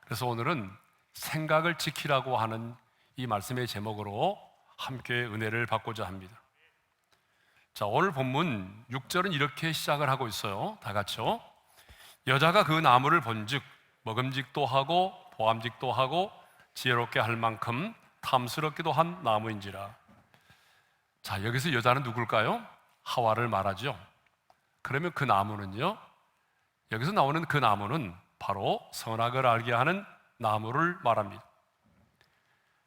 그래서 오늘은 생각을 지키라고 하는 이 말씀의 제목으로 함께 은혜를 받고자 합니다. 자, 오늘 본문 6절은 이렇게 시작을 하고 있어요. 다 같이요. 여자가 그 나무를 본즉 먹음직도 하고 보암직도 하고 지혜롭게 할 만큼 탐스럽기도 한 나무인지라. 자, 여기서 여자는 누굴까요? 하와를 말하죠. 그러면 그 나무는요, 여기서 나오는 그 나무는 바로 선악을 알게 하는 나무를 말합니다.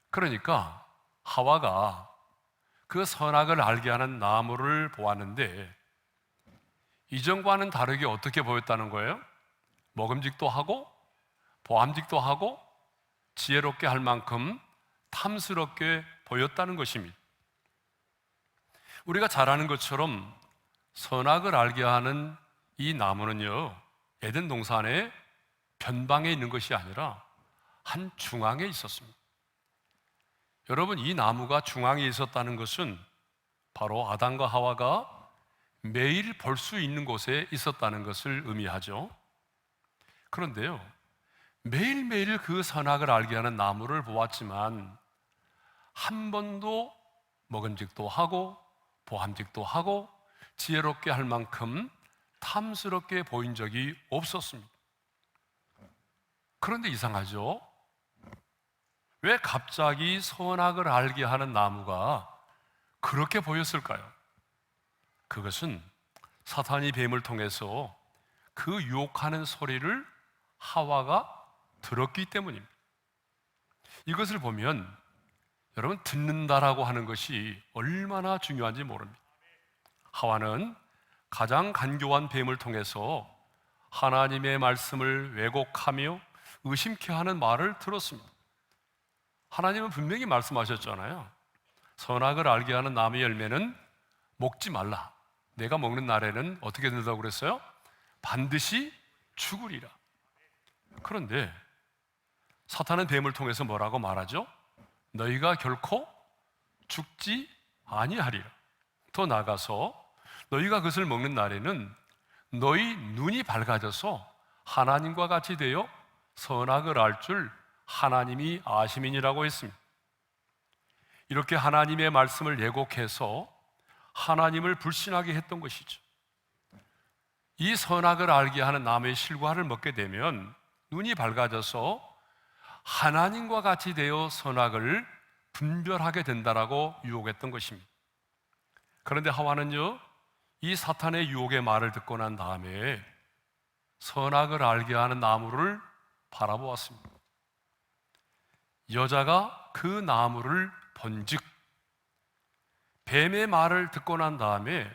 그러니까 하와가 그 선악을 알게 하는 나무를 보았는데 이전과는 다르게 어떻게 보였다는 거예요? 먹음직도 하고 보암직도 하고 지혜롭게 할 만큼 탐스럽게 보였다는 것입니다. 우리가 잘 아는 것처럼 선악을 알게 하는 이 나무는요, 에덴 동산의 변방에 있는 것이 아니라 한 중앙에 있었습니다. 여러분, 이 나무가 중앙에 있었다는 것은 바로 아담과 하와가 매일 볼 수 있는 곳에 있었다는 것을 의미하죠. 그런데요, 매일매일 그 선악을 알게 하는 나무를 보았지만 한 번도 먹음직도 하고 보암직도 하고 지혜롭게 할 만큼 탐스럽게 보인 적이 없었습니다. 그런데 이상하죠? 왜 갑자기 선악을 알게 하는 나무가 그렇게 보였을까요? 그것은 사탄이 뱀을 통해서 그 유혹하는 소리를 하와가 들었기 때문입니다. 이것을 보면 여러분, 듣는다라고 하는 것이 얼마나 중요한지 모릅니다. 하와는 가장 간교한 뱀을 통해서 하나님의 말씀을 왜곡하며 의심케 하는 말을 들었습니다. 하나님은 분명히 말씀하셨잖아요. 선악을 알게 하는 나무의 열매는 먹지 말라. 내가 먹는 날에는 어떻게 된다고 그랬어요? 반드시 죽으리라. 그런데 사탄은 뱀을 통해서 뭐라고 말하죠? 너희가 결코 죽지 아니하리라. 더 나아가서 너희가 그것을 먹는 날에는 너희 눈이 밝아져서 하나님과 같이 되어 선악을 알 줄 하나님이 아심이니라고 했습니다. 이렇게 하나님의 말씀을 왜곡해서 하나님을 불신하게 했던 것이죠. 이 선악을 알게 하는 나무의 실과를 먹게 되면 눈이 밝아져서 하나님과 같이 되어 선악을 분별하게 된다라고 유혹했던 것입니다. 그런데 하와는요, 이 사탄의 유혹의 말을 듣고 난 다음에 선악을 알게 하는 나무를 바라보았습니다. 여자가 그 나무를 본즉, 뱀의 말을 듣고 난 다음에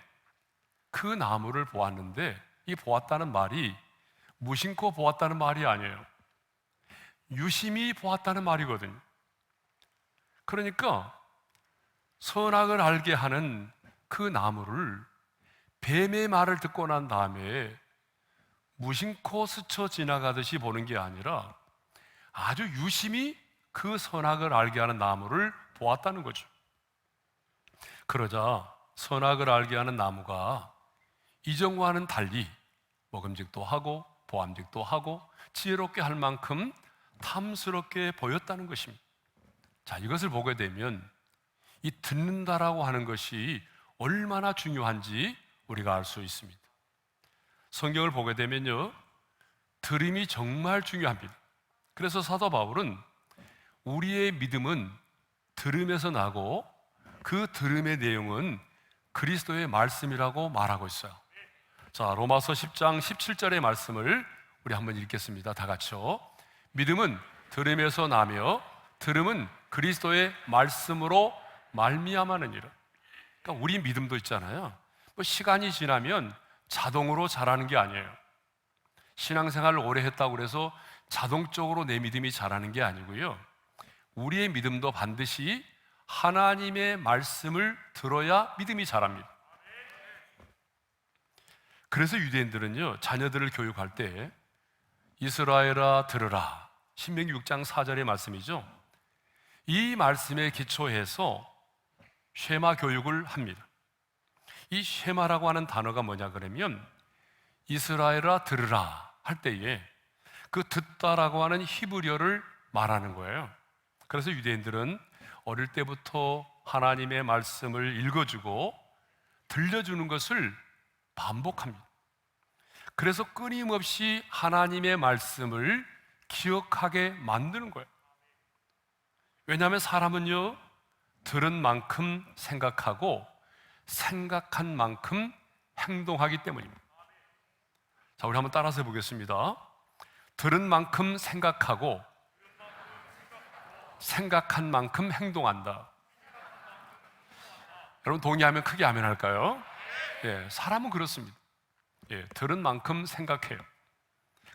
그 나무를 보았는데, 이 보았다는 말이 무심코 보았다는 말이 아니에요. 유심히 보았다는 말이거든요. 그러니까 선악을 알게 하는 그 나무를 뱀의 말을 듣고 난 다음에 무심코 스쳐 지나가듯이 보는 게 아니라 아주 유심히 그 선악을 알게 하는 나무를 보았다는 거죠. 그러자 선악을 알게 하는 나무가 이전과는 달리 먹음직도 하고 보암직도 하고 지혜롭게 할 만큼 탐스럽게 보였다는 것입니다. 자, 이것을 보게 되면 이 듣는다라고 하는 것이 얼마나 중요한지 우리가 알 수 있습니다. 성경을 보게 되면요, 들음이 정말 중요합니다. 그래서 사도 바울은 우리의 믿음은 들음에서 나고 그 들음의 내용은 그리스도의 말씀이라고 말하고 있어요. 자, 로마서 10장 17절의 말씀을 우리 한번 읽겠습니다. 다 같이요. 믿음은 들음에서 나며 들음은 그리스도의 말씀으로 말미암아느니라. 그러니까 우리 믿음도 있잖아요. 뭐 시간이 지나면 자동으로 자라는 게 아니에요. 신앙생활을 오래 했다고 해서 자동적으로 내 믿음이 자라는 게 아니고요, 우리의 믿음도 반드시 하나님의 말씀을 들어야 믿음이 자랍니다. 그래서 유대인들은요, 자녀들을 교육할 때 이스라엘아 들으라, 신명기 6장 4절의 말씀이죠. 이 말씀에 기초해서 쉐마 교육을 합니다. 이 쉐마라고 하는 단어가 뭐냐 그러면 이스라엘아 들으라 할 때에 그 듣다라고 하는 히브리어를 말하는 거예요. 그래서 유대인들은 어릴 때부터 하나님의 말씀을 읽어주고 들려주는 것을 반복합니다. 그래서 끊임없이 하나님의 말씀을 기억하게 만드는 거예요. 왜냐하면 사람은요, 들은 만큼 생각하고 생각한 만큼 행동하기 때문입니다. 자, 우리 한번 따라서 해보겠습니다. 들은 만큼 생각하고 생각한 만큼 행동한다. 여러분 동의하면 크게 아멘 할까요? 예, 사람은 그렇습니다. 예, 들은 만큼 생각해요.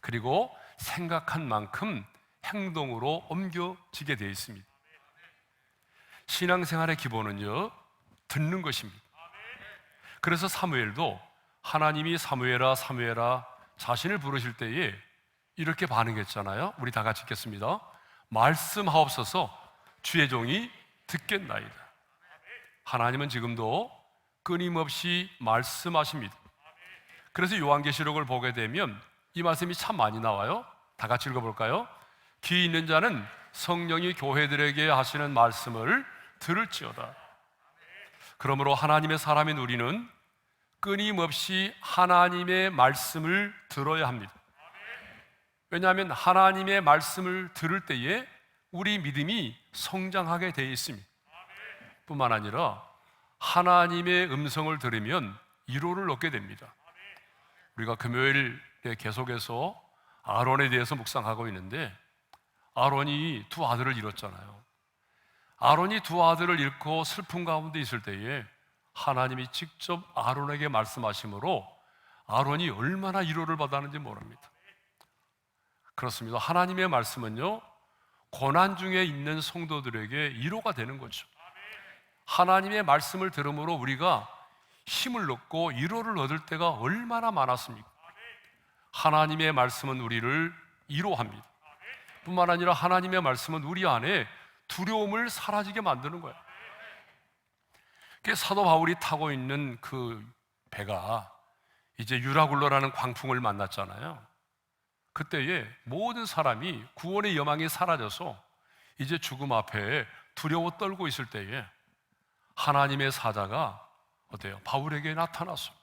그리고 생각한 만큼 행동으로 옮겨지게 되어 있습니다. 신앙생활의 기본은요, 듣는 것입니다. 그래서 사무엘도 하나님이 사무엘아 사무엘아 자신을 부르실 때에 이렇게 반응했잖아요. 우리 다 같이 읽겠습니다. 말씀하옵소서 주의 종이 듣겠나이다. 하나님은 지금도 끊임없이 말씀하십니다. 그래서 요한계시록을 보게 되면 이 말씀이 참 많이 나와요. 다 같이 읽어볼까요? 귀 있는 자는 성령이 교회들에게 하시는 말씀을 들을지어다. 그러므로 하나님의 사람인 우리는 끊임없이 하나님의 말씀을 들어야 합니다. 왜냐하면 하나님의 말씀을 들을 때에 우리 믿음이 성장하게 되어 있습니다. 뿐만 아니라 하나님의 음성을 들으면 위로를 얻게 됩니다. 우리가 금요일에 계속해서 아론에 대해서 묵상하고 있는데, 아론이 두 아들을 잃었잖아요. 아론이 두 아들을 잃고 슬픔 가운데 있을 때에 하나님이 직접 아론에게 말씀하심으로 아론이 얼마나 위로를 받았는지 모릅니다. 그렇습니다. 하나님의 말씀은요, 고난 중에 있는 성도들에게 위로가 되는 거죠. 하나님의 말씀을 들음으로 우리가 힘을 얻고 위로를 얻을 때가 얼마나 많았습니까? 하나님의 말씀은 우리를 위로합니다. 뿐만 아니라 하나님의 말씀은 우리 안에 두려움을 사라지게 만드는 거예요. 사도 바울이 타고 있는 그 배가 이제 유라굴로라는 광풍을 만났잖아요. 그때에 모든 사람이 구원의 여망이 사라져서 이제 죽음 앞에 두려워 떨고 있을 때에 하나님의 사자가 어때요? 바울에게 나타났어요.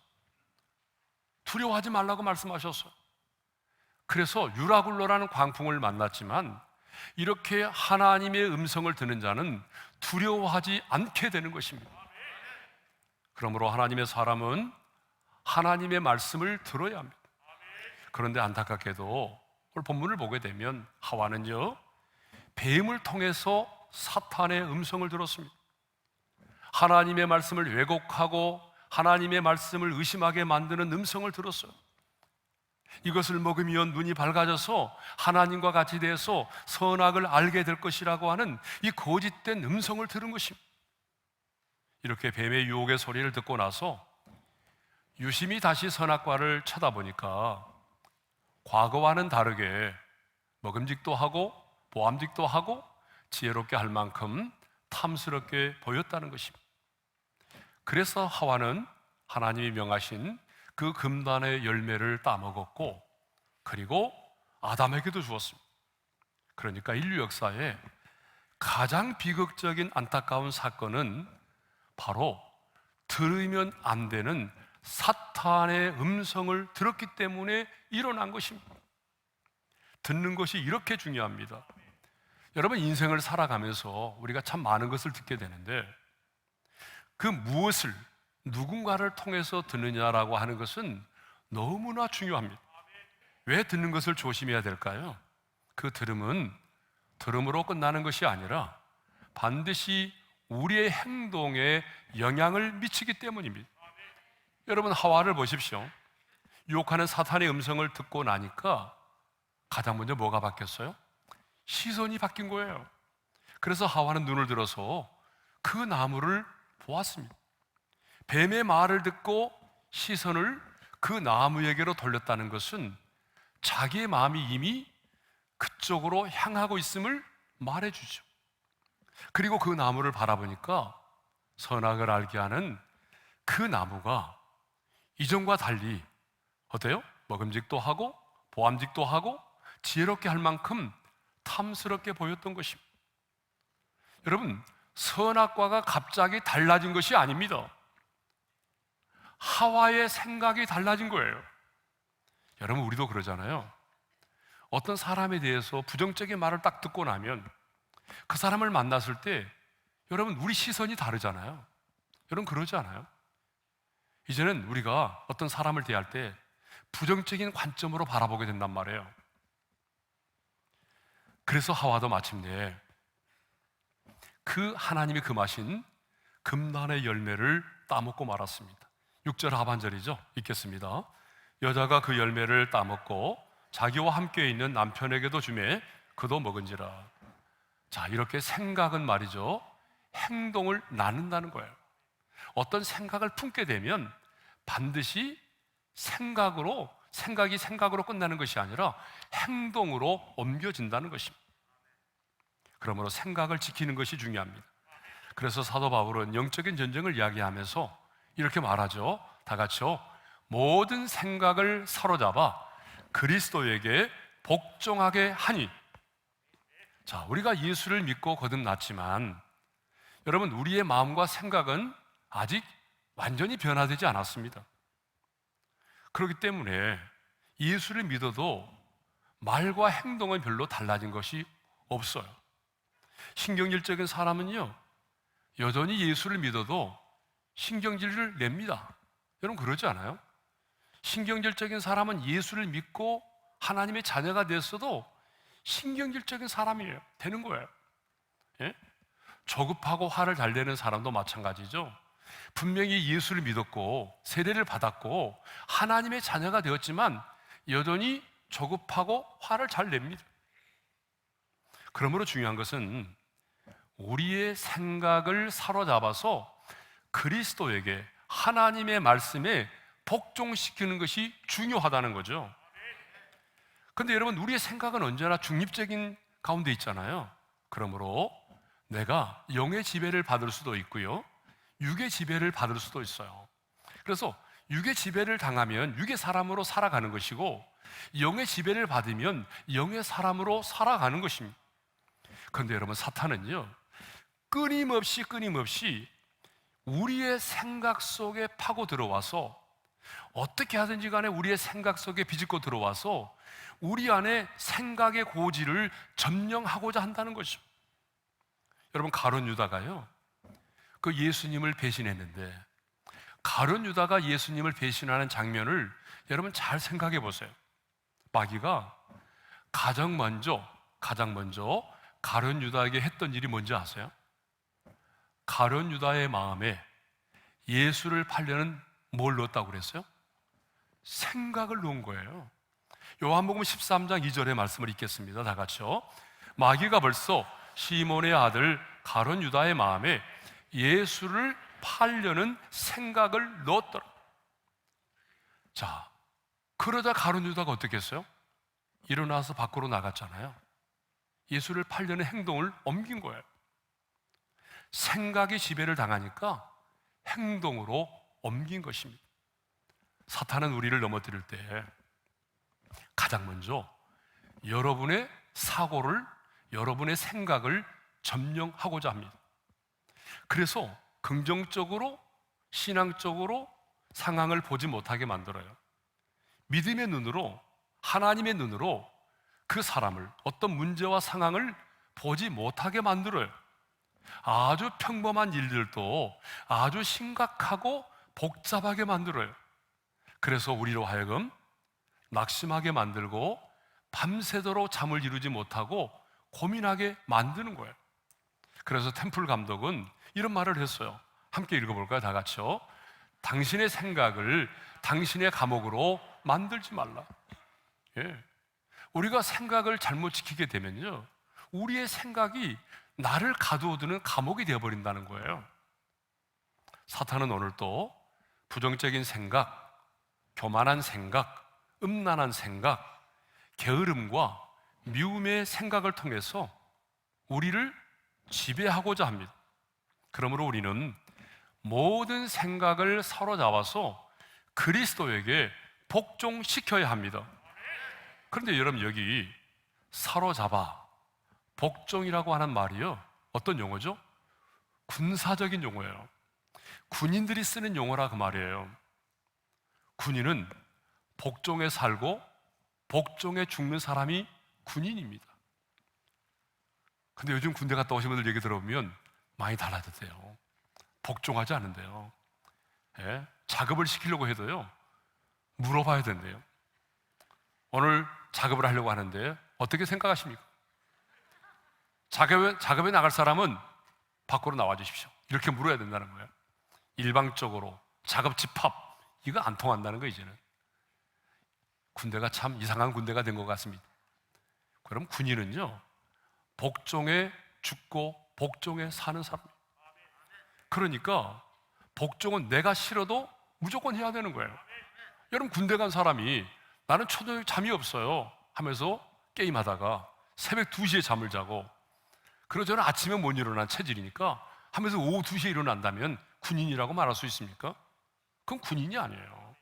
두려워하지 말라고 말씀하셨어요. 그래서 유라굴로라는 광풍을 만났지만 이렇게 하나님의 음성을 듣는 자는 두려워하지 않게 되는 것입니다. 그러므로 하나님의 사람은 하나님의 말씀을 들어야 합니다. 그런데 안타깝게도 오늘 본문을 보게 되면 하와는요, 뱀을 통해서 사탄의 음성을 들었습니다. 하나님의 말씀을 왜곡하고 하나님의 말씀을 의심하게 만드는 음성을 들었어요. 이것을 먹으면 눈이 밝아져서 하나님과 같이 돼서 선악을 알게 될 것이라고 하는 이 거짓된 음성을 들은 것입니다. 이렇게 뱀의 유혹의 소리를 듣고 나서 유심히 다시 선악과를 쳐다보니까 과거와는 다르게 먹음직도 하고 보암직도 하고 지혜롭게 할 만큼 탐스럽게 보였다는 것입니다. 그래서 하와는 하나님이 명하신 그 금단의 열매를 따먹었고, 그리고 아담에게도 주었습니다. 그러니까 인류 역사에 가장 비극적인 안타까운 사건은 바로 들으면 안 되는 사탄의 음성을 들었기 때문에 일어난 것입니다. 듣는 것이 이렇게 중요합니다. 여러분, 인생을 살아가면서 우리가 참 많은 것을 듣게 되는데 그 무엇을 누군가를 통해서 듣느냐라고 하는 것은 너무나 중요합니다. 왜 듣는 것을 조심해야 될까요? 그 들음은 들음으로 끝나는 것이 아니라 반드시 우리의 행동에 영향을 미치기 때문입니다. 여러분, 하와를 보십시오. 유혹하는 사탄의 음성을 듣고 나니까 가장 먼저 뭐가 바뀌었어요? 시선이 바뀐 거예요. 그래서 하와는 눈을 들어서 그 나무를 보았습니다. 뱀의 말을 듣고 시선을 그 나무에게로 돌렸다는 것은 자기의 마음이 이미 그쪽으로 향하고 있음을 말해주죠. 그리고 그 나무를 바라보니까 선악을 알게 하는 그 나무가 이전과 달리 어때요? 먹음직도 하고 보암직도 하고 지혜롭게 할 만큼 탐스럽게 보였던 것입니다. 여러분, 선악과가 갑자기 달라진 것이 아닙니다. 하와의 생각이 달라진 거예요. 여러분, 우리도 그러잖아요. 어떤 사람에 대해서 부정적인 말을 딱 듣고 나면 그 사람을 만났을 때 여러분, 우리 시선이 다르잖아요. 여러분, 그러지 않아요? 이제는 우리가 어떤 사람을 대할 때 부정적인 관점으로 바라보게 된단 말이에요. 그래서 하와도 마침내 그 하나님이 금하신 금난의 열매를 따먹고 말았습니다. 6절 하반절이죠. 읽겠습니다. 여자가 그 열매를 따먹고 자기와 함께 있는 남편에게도 주매 그도 먹은지라. 자, 이렇게 생각은 말이죠, 행동을 나눈다는 거예요. 어떤 생각을 품게 되면 반드시 생각이 생각으로 끝나는 것이 아니라 행동으로 옮겨진다는 것입니다. 그러므로 생각을 지키는 것이 중요합니다. 그래서 사도 바울은 영적인 전쟁을 이야기하면서 이렇게 말하죠. 다 같이요. 모든 생각을 사로잡아 그리스도에게 복종하게 하니. 자, 우리가 예수를 믿고 거듭났지만 여러분, 우리의 마음과 생각은 아직 완전히 변화되지 않았습니다. 그렇기 때문에 예수를 믿어도 말과 행동은 별로 달라진 것이 없어요. 신경질적인 사람은요, 여전히 예수를 믿어도 신경질을 냅니다. 여러분, 그러지 않아요? 신경질적인 사람은 예수를 믿고 하나님의 자녀가 됐어도 신경질적인 사람이에요. 되는 거예요. 예? 조급하고 화를 잘 내는 사람도 마찬가지죠. 분명히 예수를 믿었고 세례를 받았고 하나님의 자녀가 되었지만 여전히 조급하고 화를 잘 냅니다. 그러므로 중요한 것은 우리의 생각을 사로잡아서 그리스도에게, 하나님의 말씀에 복종시키는 것이 중요하다는 거죠. 그런데 여러분, 우리의 생각은 언제나 중립적인 가운데 있잖아요. 그러므로 내가 영의 지배를 받을 수도 있고요, 육의 지배를 받을 수도 있어요. 그래서 육의 지배를 당하면 육의 사람으로 살아가는 것이고, 영의 지배를 받으면 영의 사람으로 살아가는 것입니다. 그런데 여러분, 사탄은요, 끊임없이 우리의 생각 속에 파고 들어와서 어떻게 하든지 간에 우리의 생각 속에 비집고 들어와서 우리 안에 생각의 고지를 점령하고자 한다는 것이죠. 여러분, 가룟 유다가요, 그 예수님을 배신했는데, 가룟 유다가 예수님을 배신하는 장면을 여러분 잘 생각해 보세요. 마귀가 가장 먼저 가룟 유다에게 했던 일이 뭔지 아세요? 가룟 유다의 마음에 예수를 팔려는 뭘 넣었다고 그랬어요? 생각을 넣은 거예요. 요한복음 13장 2절의 말씀을 읽겠습니다. 다 같이요. 마귀가 벌써 시몬의 아들 가룟 유다의 마음에 예수를 팔려는 생각을 넣었더라. 자, 그러자 가룟 유다가 어떻게 했어요? 일어나서 밖으로 나갔잖아요. 예수를 팔려는 행동을 옮긴 거예요. 생각이 지배를 당하니까 행동으로 옮긴 것입니다. 사탄은 우리를 넘어뜨릴 때 가장 먼저 여러분의 사고를, 여러분의 생각을 점령하고자 합니다. 그래서 긍정적으로, 신앙적으로 상황을 보지 못하게 만들어요. 믿음의 눈으로, 하나님의 눈으로 그 사람을, 어떤 문제와 상황을 보지 못하게 만들어요. 아주 평범한 일들도 아주 심각하고 복잡하게 만들어요. 그래서 우리로 하여금 낙심하게 만들고 밤새도록 잠을 이루지 못하고 고민하게 만드는 거예요. 그래서 템플 감독은 이런 말을 했어요. 함께 읽어볼까요? 다 같이요. 당신의 생각을 당신의 감옥으로 만들지 말라. 예. 우리가 생각을 잘못 지키게 되면요, 우리의 생각이 나를 가두어두는 감옥이 되어버린다는 거예요. 사탄은 오늘 또 부정적인 생각, 교만한 생각, 음란한 생각, 게으름과 미움의 생각을 통해서 우리를 지배하고자 합니다. 그러므로 우리는 모든 생각을 사로잡아서 그리스도에게 복종시켜야 합니다. 그런데 여러분, 여기 사로잡아. 복종이라고 하는 말이요, 어떤 용어죠? 군사적인 용어예요. 군인들이 쓰는 용어라 그 말이에요. 군인은 복종에 살고 복종에 죽는 사람이 군인입니다. 근데 요즘 군대 갔다 오신 분들 얘기 들어보면 많이 달라졌대요. 복종하지 않는데요. 예? 작업을 시키려고 해도요, 물어봐야 된대요. 오늘 작업을 하려고 하는데 어떻게 생각하십니까? 작업에 나갈 사람은 밖으로 나와 주십시오. 이렇게 물어야 된다는 거예요. 일방적으로 작업 집합, 이거 안 통한다는 거예요. 이제는 군대가 참 이상한 군대가 된 것 같습니다. 그럼 군인은요, 복종에 죽고 복종에 사는 사람이에요. 그러니까 복종은 내가 싫어도 무조건 해야 되는 거예요. 여러분, 군대 간 사람이 나는 초저녁 잠이 없어요 하면서 게임하다가 새벽 2시에 잠을 자고, 그러고 저는 아침에 못 일어난 체질이니까 하면서 오후 2시에 일어난다면 군인이라고 말할 수 있습니까? 그건 군인이 아니에요.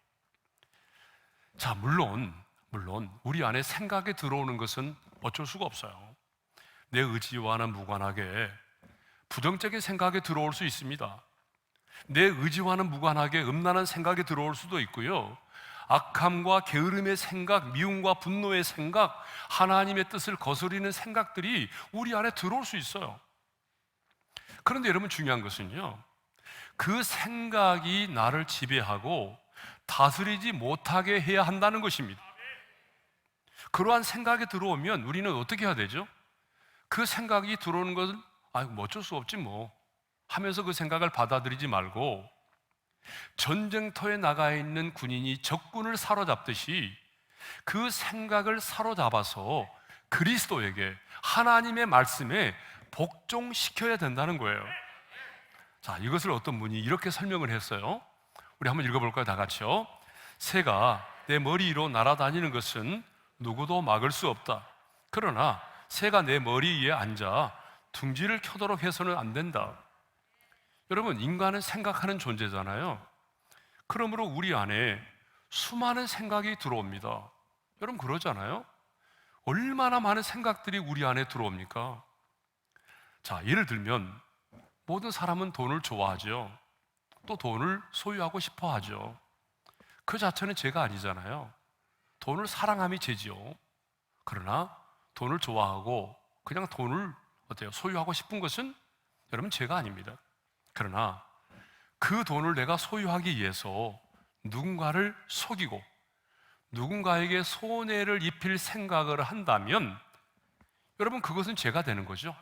자, 물론 우리 안에 생각이 들어오는 것은 어쩔 수가 없어요. 내 의지와는 무관하게 부정적인 생각이 들어올 수 있습니다. 내 의지와는 무관하게 음란한 생각이 들어올 수도 있고요, 악함과 게으름의 생각, 미움과 분노의 생각, 하나님의 뜻을 거스르는 생각들이 우리 안에 들어올 수 있어요. 그런데 여러분, 중요한 것은요, 그 생각이 나를 지배하고 다스리지 못하게 해야 한다는 것입니다. 그러한 생각이 들어오면 우리는 어떻게 해야 되죠? 그 생각이 들어오는 것은 뭐 어쩔 수 없지 뭐 하면서 그 생각을 받아들이지 말고, 전쟁터에 나가 있는 군인이 적군을 사로잡듯이 그 생각을 사로잡아서 그리스도에게, 하나님의 말씀에 복종시켜야 된다는 거예요. 자, 이것을 어떤 분이 이렇게 설명을 했어요. 우리 한번 읽어볼까요? 다 같이요. 새가 내 머리 위로 날아다니는 것은 누구도 막을 수 없다. 그러나 새가 내 머리 위에 앉아 둥지를 켜도록 해서는 안 된다. 여러분, 인간은 생각하는 존재잖아요. 그러므로 우리 안에 수많은 생각이 들어옵니다. 여러분, 그러잖아요. 얼마나 많은 생각들이 우리 안에 들어옵니까? 자, 예를 들면 모든 사람은 돈을 좋아하죠. 또 돈을 소유하고 싶어 하죠. 그 자체는 죄가 아니잖아요. 돈을 사랑함이 죄지요. 그러나 돈을 좋아하고 그냥 돈을 소유하고 싶은 것은 여러분 죄가 아닙니다. 그러나 그 돈을 내가 소유하기 위해서 누군가를 속이고 누군가에게 손해를 입힐 생각을 한다면 여러분, 그것은 죄가 되는 거죠.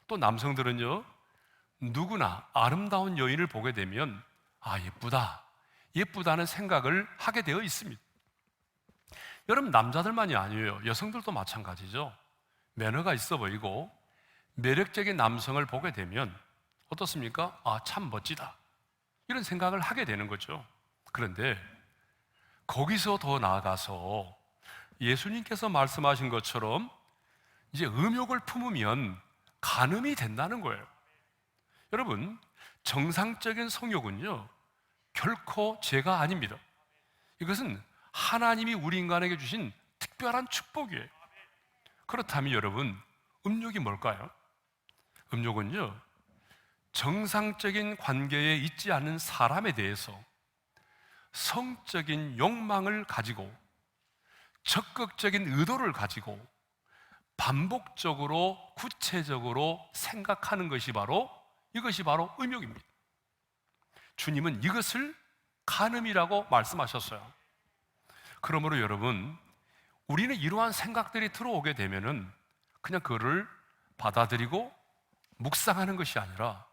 또 남성들은요, 누구나 아름다운 여인을 보게 되면 예쁘다는 생각을 하게 되어 있습니다. 여러분, 남자들만이 아니에요. 여성들도 마찬가지죠. 매너가 있어 보이고 매력적인 남성을 보게 되면 어떻습니까? 참 멋지다, 이런 생각을 하게 되는 거죠. 그런데 거기서 더 나아가서 예수님께서 말씀하신 것처럼 이제 음욕을 품으면 간음이 된다는 거예요. 여러분, 정상적인 성욕은요, 결코 죄가 아닙니다. 이것은 하나님이 우리 인간에게 주신 특별한 축복이에요. 그렇다면 여러분, 음욕이 뭘까요? 음욕은요, 정상적인 관계에 있지 않은 사람에 대해서 성적인 욕망을 가지고 적극적인 의도를 가지고 반복적으로 구체적으로 생각하는 것이 이것이 바로 음욕입니다. 주님은 이것을 간음이라고 말씀하셨어요. 그러므로 여러분, 우리는 이러한 생각들이 들어오게 되면은 그냥 그거를 받아들이고 묵상하는 것이 아니라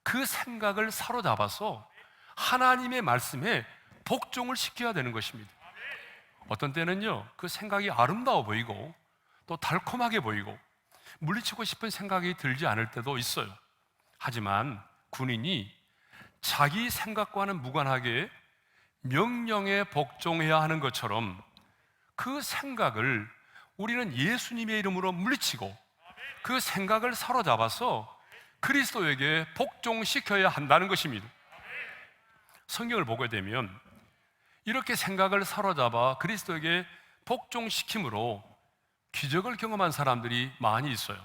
그 생각을 사로잡아서 하나님의 말씀에 복종을 시켜야 되는 것입니다. 어떤 때는요, 그 생각이 아름다워 보이고 또 달콤하게 보이고 물리치고 싶은 생각이 들지 않을 때도 있어요. 하지만 군인이 자기 생각과는 무관하게 명령에 복종해야 하는 것처럼 그 생각을 우리는 예수님의 이름으로 물리치고 그 생각을 사로잡아서 그리스도에게 복종시켜야 한다는 것입니다. 성경을 보게 되면 이렇게 생각을 사로잡아 그리스도에게 복종시킴으로 기적을 경험한 사람들이 많이 있어요.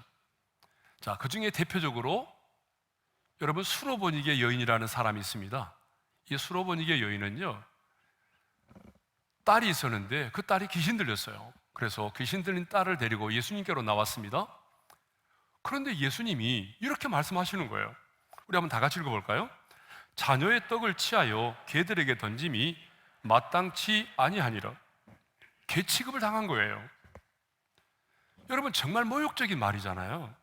자, 그 중에 대표적으로 여러분 수로보니게 여인이라는 사람이 있습니다. 이 수로보니게 여인은요, 딸이 있었는데 그 딸이 귀신 들렸어요. 그래서 귀신 들린 딸을 데리고 예수님께로 나왔습니다. 그런데 예수님이 이렇게 말씀하시는 거예요. 우리 한번 다 같이 읽어볼까요? 자녀의 떡을 취하여 개들에게 던짐이 마땅치 아니하니라. 개 취급을 당한 거예요. 여러분, 정말 모욕적인 말이잖아요.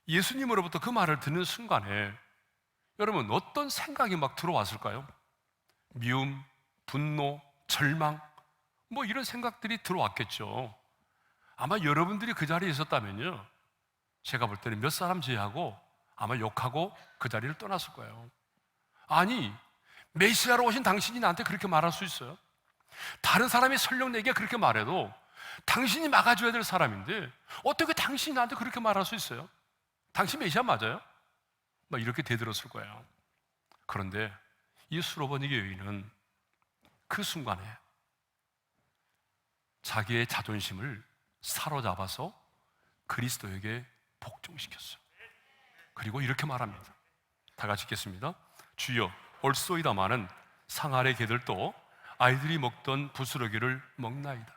예수님으로부터 그 말을 듣는 순간에 여러분 어떤 생각이 막 들어왔을까요? 미움, 분노, 절망, 뭐 이런 생각들이 들어왔겠죠. 아마 여러분들이 그 자리에 있었다면요, 제가 볼 때는 몇 사람 제외하고 아마 욕하고 그 자리를 떠났을 거예요. 아니, 메시아로 오신 당신이 나한테 그렇게 말할 수 있어요? 다른 사람이 설령 내게 그렇게 말해도 당신이 막아줘야 될 사람인데 어떻게 당신이 나한테 그렇게 말할 수 있어요? 당신 메시아 맞아요? 막 이렇게 대들었을 거예요. 그런데 이 수로보니게 여인은 그 순간에 자기의 자존심을 사로잡아서 그리스도에게 복종시켰어요. 그리고 이렇게 말합니다. 다 같이 읽겠습니다. 주여, 올소이다마는 상 아래 개들도 아이들이 먹던 부스러기를 먹나이다.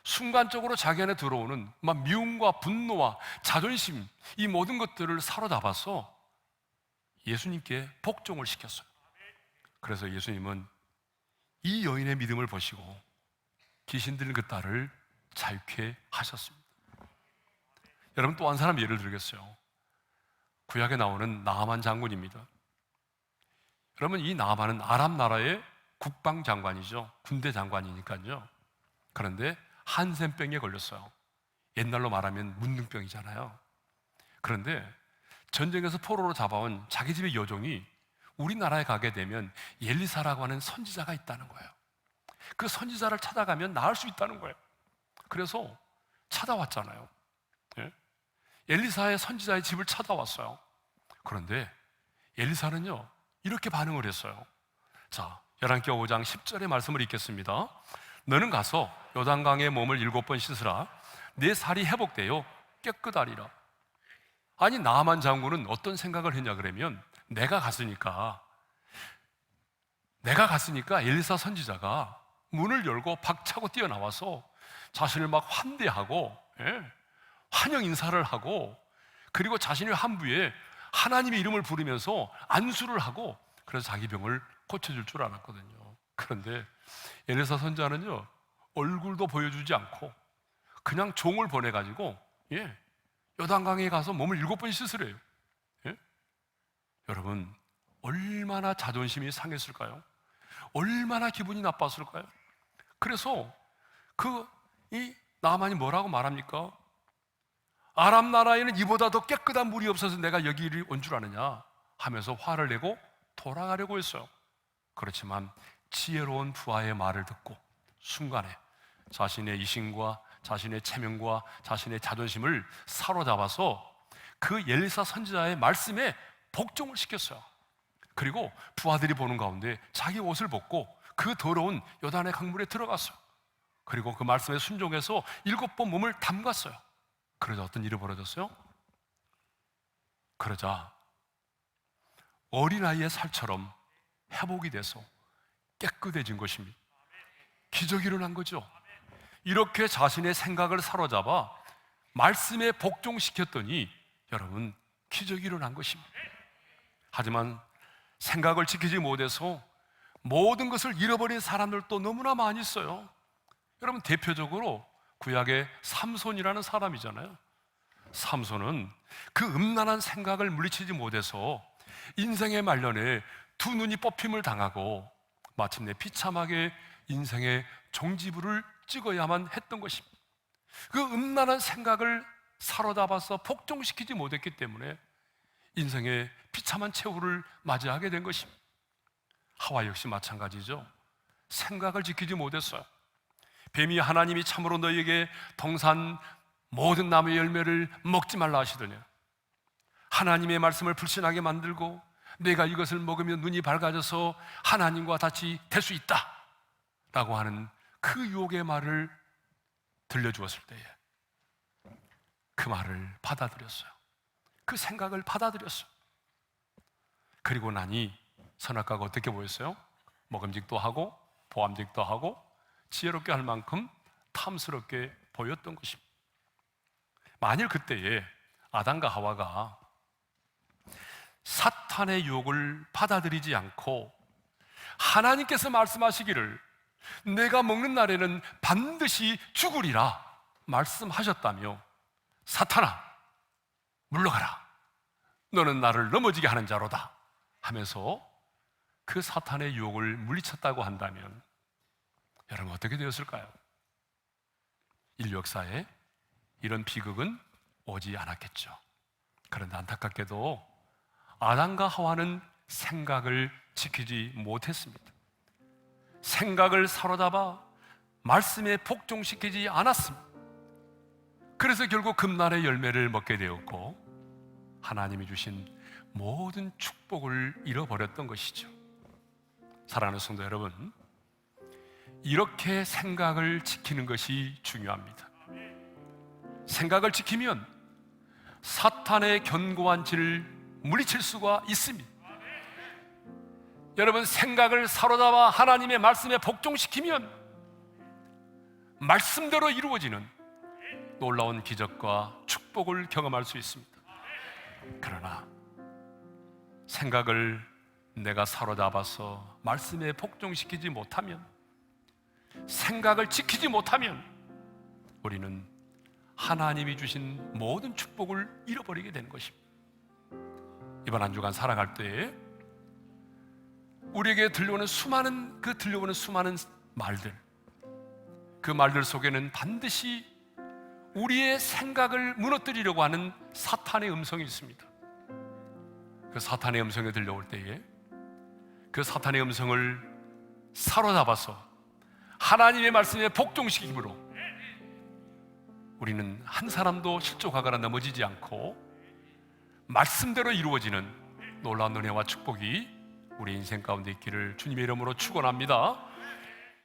순간적으로 자기 안에 들어오는 막 미움과 분노와 자존심, 이 모든 것들을 사로잡아서 예수님께 복종을 시켰어요. 그래서 예수님은 이 여인의 믿음을 보시고 귀신 들린 그 딸을 자유케 하셨습니다. 여러분, 또 한 사람 예를 들겠어요. 구약에 나오는 나아만 장군입니다. 여러분, 이 나아만은 아람 나라의 국방장관이죠. 군대 장관이니까요. 그런데 한센병에 걸렸어요. 옛날로 말하면 문둥병이잖아요. 그런데 전쟁에서 포로로 잡아온 자기 집의 여종이 우리나라에 가게 되면 엘리사라고 하는 선지자가 있다는 거예요. 그 선지자를 찾아가면 나을 수 있다는 거예요. 그래서 찾아왔잖아요. 예? 엘리사의 선지자의 집을 찾아왔어요. 그런데 엘리사는요, 이렇게 반응을 했어요. 자, 열왕기하 5장 10절의 말씀을 읽겠습니다. 너는 가서 요단강에 몸을 7번 씻으라. 내 살이 회복되어 깨끗하리라. 아니, 나아만 장군은 어떤 생각을 했냐 그러면 내가 갔으니까 엘리사 선지자가 문을 열고 박차고 뛰어나와서 자신을 막 환대하고, 예, 환영 인사를 하고, 그리고 자신의 환부에 하나님의 이름을 부르면서 안수를 하고, 그래서 자기 병을 고쳐줄 줄 알았거든요. 그런데 엘리사 선지자는요, 얼굴도 보여주지 않고 그냥 종을 보내가지고, 예, 요단강에 가서 몸을 7번 씻으래요. 예? 여러분, 얼마나 자존심이 상했을까요? 얼마나 기분이 나빴을까요? 그래서 이 나만이 뭐라고 말합니까? 아람 나라에는 이보다 더 깨끗한 물이 없어서 내가 여기를 온 줄 아느냐 하면서 화를 내고 돌아가려고 했어요. 그렇지만 지혜로운 부하의 말을 듣고 순간에 자신의 이심과 자신의 체면과 자신의 자존심을 사로잡아서 그 엘리사 선지자의 말씀에 복종을 시켰어요. 그리고 부하들이 보는 가운데 자기 옷을 벗고 그 더러운 요단의 강물에 들어갔어요. 그리고 그 말씀에 순종해서 7번 몸을 담갔어요. 그러자 어떤 일이 벌어졌어요? 그러자 어린아이의 살처럼 회복이 돼서 깨끗해진 것입니다. 기적이 일어난 거죠. 이렇게 자신의 생각을 사로잡아 말씀에 복종시켰더니 여러분, 기적이 일어난 것입니다. 하지만 생각을 지키지 못해서 모든 것을 잃어버린 사람들도 너무나 많이 있어요. 여러분, 대표적으로 구약의 삼손이라는 사람이잖아요. 삼손은 그 음란한 생각을 물리치지 못해서 인생의 말년에 두 눈이 뽑힘을 당하고 마침내 비참하게 인생의 종지부를 찍어야만 했던 것입니다. 그 음란한 생각을 사로잡아서 복종시키지 못했기 때문에 인생의 비참한 최후를 맞이하게 된 것입니다. 하와 역시 마찬가지죠. 생각을 지키지 못했어요. 뱀이 하나님이 참으로 너희에게 동산 모든 나무의 열매를 먹지 말라 하시더냐, 하나님의 말씀을 불신하게 만들고 내가 이것을 먹으면 눈이 밝아져서 하나님과 같이 될 수 있다 라고 하는 그 유혹의 말을 들려주었을 때에 그 말을 받아들였어요. 그 생각을 받아들였어요. 그리고 나니 선악과가 어떻게 보였어요? 먹음직도 하고 보암직도 하고 지혜롭게 할 만큼 탐스럽게 보였던 것입니다. 만일 그때에 아담과 하와가 사탄의 유혹을 받아들이지 않고 하나님께서 말씀하시기를 내가 먹는 날에는 반드시 죽으리라 말씀하셨다며 사탄아 물러가라 너는 나를 넘어지게 하는 자로다 하면서 그 사탄의 유혹을 물리쳤다고 한다면 여러분 어떻게 되었을까요? 인류 역사에 이런 비극은 오지 않았겠죠. 그런데 안타깝게도 아담과 하와는 생각을 지키지 못했습니다. 생각을 사로잡아 말씀에 복종시키지 않았습니다. 그래서 결국 금날의 열매를 먹게 되었고 하나님이 주신 모든 축복을 잃어버렸던 것이죠. 사랑하는 성도 여러분, 이렇게 생각을 지키는 것이 중요합니다. 생각을 지키면 사탄의 견고한 질을 물리칠 수가 있습니다. 여러분, 생각을 사로잡아 하나님의 말씀에 복종시키면 말씀대로 이루어지는 놀라운 기적과 축복을 경험할 수 있습니다. 그러나 생각을 내가 사로잡아서 말씀에 복종시키지 못하면, 생각을 지키지 못하면 우리는 하나님이 주신 모든 축복을 잃어버리게 되는 것입니다. 이번 한 주간 살아갈 때에 우리에게 들려오는 수많은 말들, 그 말들 속에는 반드시 우리의 생각을 무너뜨리려고 하는 사탄의 음성이 있습니다. 그 사탄의 음성이 들려올 때에 그 사탄의 음성을 사로잡아서 하나님의 말씀에 복종시킴으로 우리는 한 사람도 실족하거나 넘어지지 않고 말씀대로 이루어지는 놀라운 은혜와 축복이 우리 인생 가운데 있기를 주님의 이름으로 축원합니다.